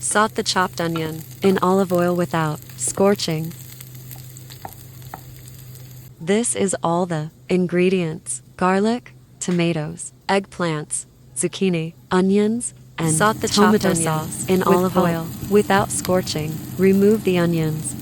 Saute the chopped onion in olive oil without scorching. This is all the ingredients: garlic, tomatoes, eggplants, zucchini, onions, and saute the tomato chopped onion sauce in with olive pulp. oil without scorching. Remove the onions.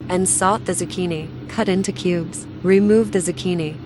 And saute the zucchini, cut into cubes. Remove the zucchini.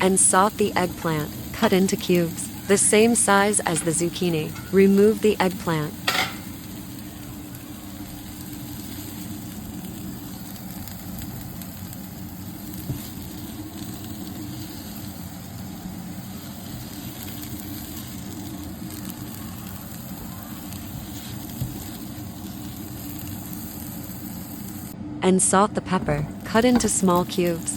And saute the eggplant, cut into cubes, the same size as the zucchini. Remove the eggplant. And saute the pepper, cut into small cubes.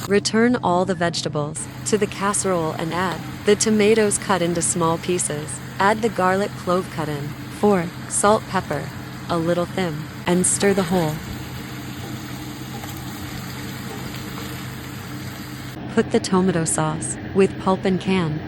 Return all the vegetables to the casserole and add the tomatoes cut into small pieces. Add the garlic clove cut in. 4. Salt, pepper, a little thyme, and stir the whole. Put the tomato sauce with pulp and can.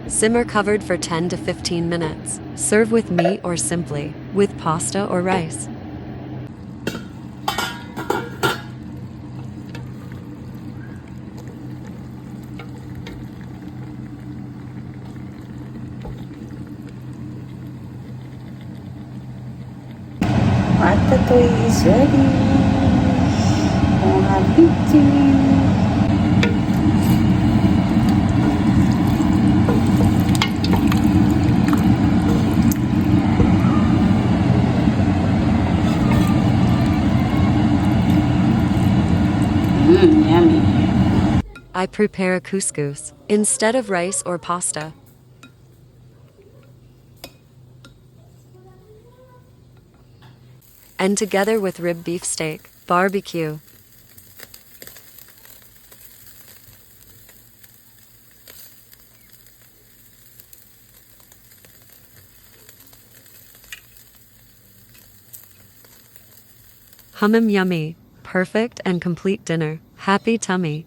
Simmer covered for 10 to 15 minutes. Serve with meat or simply with pasta or rice. Ratatouille is ready. Bon appétit. Yummy. I prepare a couscous instead of rice or pasta. And together with rib beef steak, barbecue. Yummy, perfect and complete dinner. Happy tummy.